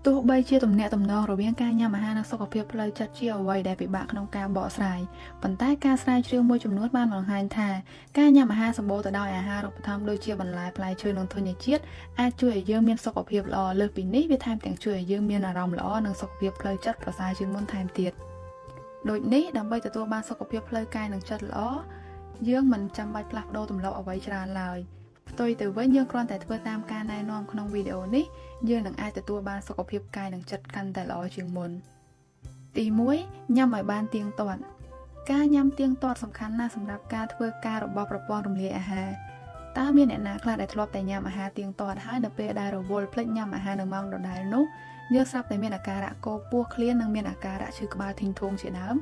ទោះបីជាទំនាក់ទំនងរវាងការញ៉ាំអាហារនិងសុខភាពផ្លូវចិត្តជាអ្វីដែលពិបាកក្នុងការបកស្រាយប៉ុន្តែការស្រាវជ្រាវមួយចំនួនបានបង្ហាញថាការញ៉ាំអាហារសម្បូរទៅដោយអាហារូបត្ថម្ភដូចជាបន្លែផ្លែឈើនិងធញ្ញជាតិអាចជួយឲ្យយើងមានសុខភាពល្អលើសពីនេះវាថែមទាំងជួយឲ្យយើងមានអារម្មណ៍ល្អនិងសុខភាពផ្លូវចិត្តប្រសើរជាងមុនថែមទៀតដូចនេះដើម្បីទទួលបានសុខភាពផ្លូវកាយនិងចិត្តល្អយើងមិនចាំបាច់ផ្លាស់ប្ដូរទម្លាប់អ្វីច្រើនឡើយផ្ទុយទៅវិញយើងគ្រាន់តែធ្វើតាមការណែនាំក្នុងវីដេអូនេះយើងនឹងអាចទទួលបានសុខភាពកាយនិងចិត្តកាន់តែល្អជាងមុនទី1ញ៉ាំឲ្យបានទៀងទាត់ការញ៉ាំទៀងទាត់សំខាន់ណាស់សម្រាប់ការធ្វើការរបស់ប្រព័ន្ធរំលាយអាហារតើមានអ្នកណាខ្លះដែលធ្លាប់តែញ៉ាំអាហារទៀងទាត់ហើយនៅពេលដែលរវល់ភ្លេចញ៉ាំអាហារនៅម៉ោងដដែលនោះយើងស្រាប់តែមានអាការៈកពោះឃ្លាននិងមានអាការៈឈឺក្បាលធីងធូងជាដើម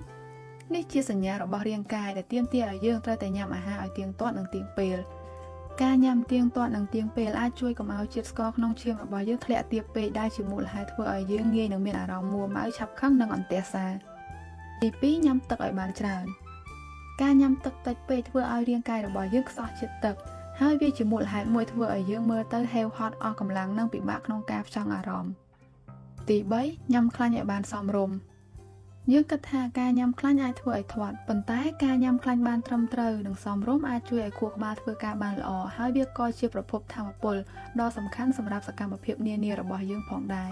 នេះជាសញ្ញារបស់រាងកាយដែលទាមទារឲ្យយើងត្រូវតែញ៉ាំអាហារឲ្យទៀងទាត់និងទៀងពេលការញ៉ាំទៀងទាត់និងទៀងពេលអាចជួយកុំឲ្យជាតិស្ករក្នុងឈាមរបស់យើងធ្លាក់ទាបពេកដែលជាមូលហេតុធ្វើឲ្យយើងងាយនឹងមានអារម្មណ៍មួម៉ៅឆាប់ខឹងនិងអន្ទះសារទី2ញ៉ាំទឹកឲ្យបានច្រើនការញ៉ាំទឹកតិចពេកធ្វើឲ្យរាងកាយរបស់យើងខ្សោះជាតិទឹកហើយវាជាមូលហេតុមួយធ្វើឲ្យយើងមើលទៅហេវហត់អស់កម្លាំងនិងពិបាកក្នុងការផ្ចង់អារម្មណ៍ទី3ញ៉ាំខ្លាញ់ឲ្យបានសមរម្យយើងគិតថាការញ៉ាំខ្លាញ់អាចធ្វើឲ្យធាត់ប៉ុន្តែការញ៉ាំខ្លាញ់បានត្រឹមត្រូវនិងសមរម្យអាចជួយឲ្យខួរក្បាលធ្វើការបានល្អហើយវាក៏ជាប្រភពថាមពលដ៏សំខាន់សម្រាប់សកម្មភាពនានារបស់យើងផងដែរ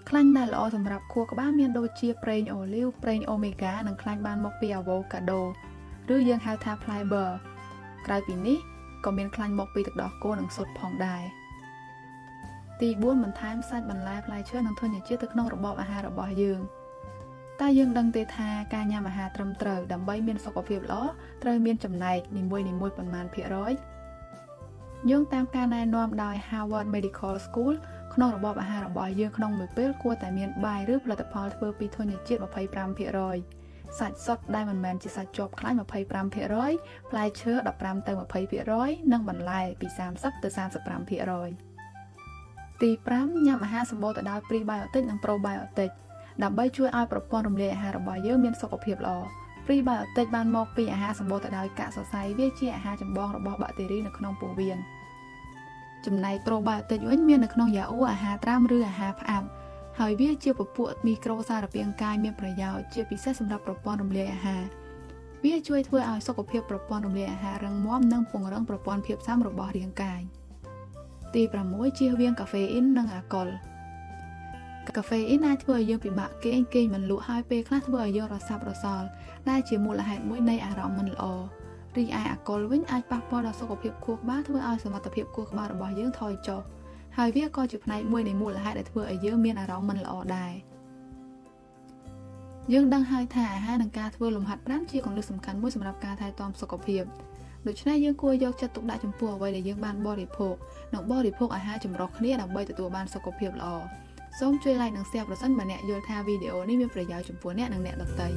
ខ្លាញ់ដែលល្អសម្រាប់ខួរក្បាលមានដូចជាប្រេងអូលីវប្រេងអូមេហ្គានិងខ្លាញ់បានមកពីអាវ៉ូកាដូឬយើងហៅថា fiber ក្រៅពីនេះក៏មានខ្លាញ់មកពីទឹកដោះគោនិងស៊ុតផងដែរទី4បន្ថែមសាច់បន្លែផ្លែឈើនិងធញ្ញជាតិទៅក្នុងរបបអាហាររបស់យើងតែយើងដឹងទេថាការញ៉ាំអាហារត្រឹមត្រូវដើម្បីមានសុខភាពល្អត្រូវមានចំណែកនីមួយៗប៉ុន្មានភាគរយយោងតាមការណែនាំដោយ Harvard Medical School ក្នុងរបបអាហាររបស់យើងក្នុងមួយពេលគួរតែមានបាយឬផលិតផលធ្វើពីធញ្ញជាតិ 25% សាច់សុទ្ធដែលមិនមែនជាសាច់ជាប់ខ្លាញ់ 25% ផ្លែឈើ 15 ទៅ 20% និងបន្លែពី 30 ទៅ 35%ទី5ញ៉ាំអាហារសម្បូរទៅដោយ Prebiotic និង Probioticដើម្បីជួយឲ្យប្រព័ន្ធរំលាយអាហាររបស់យើងមានសុខភាពល្អ Prebiotic បានមកពីអាហារសម្បូរទៅដោយកាកសរសៃវាជាអាហារចម្បងរបស់បាក់តេរីនៅក្នុងពោះវៀនចំណែក Probiotic វិញមាននៅក្នុងយ៉ាអ៊ូអាហារត្រាំឬអាហារផ្អាប់ហើយវាជាពពួកមីក្រូសារពាង្គកាយមានប្រយោជន៍ជាពិសេសសម្រាប់ប្រព័ន្ធរំលាយអាហារវាជួយធ្វើឲ្យសុខភាពប្រព័ន្ធរំលាយអាហាររឹងមាំនិងពង្រឹងប្រព័ន្ធភាពស៊ាំរបស់រាងកាយទី6ជៀសវាងកាហ្វេអ៊ីននិងអាល់កុលកាហ្វេអ៊ីនអាចធ្វើឲ្យយើងពិបាកគេងមិនលក់ហើយពេលខ្លះធ្វើឲ្យយើងរសាប់រសល់ដែលជាមូលហេតុមួយនៃអារម្មណ៍មិនល្អរីឯអាល់កុលវិញអាចប៉ះពាល់ដល់សុខភាពខួរក្បាលធ្វើឲ្យសមត្ថភាពខួរក្បាលរបស់យើងថយចុះហើយវាក៏ជាផ្នែកមួយនៃមូលហេតុដែលធ្វើឲ្យយើងមានអារម្មណ៍មិនល្អដែរយើងដឹងហើយថាអាហារនិងការធ្វើលំហាត់ប្រាណជាគន្លឹះសំខាន់មួយសម្រាប់ការថែទាំសុខភាពដូច្នេះយើងគួរយកចិត្តទុកដាក់ចំពោះអ្វីដែលយើងបានបរិភោគនិងបរិភោគអាហារចម្រុះគ្នាដើម្បីទទួលបានសុខភាពល្អសូមជួយ like និង share ប្រសិនបើអ្នកយល់ថាវីដេអូនេះមានប្រយោជន៍ចំពោះអ្នកនិងអ្នកដទៃ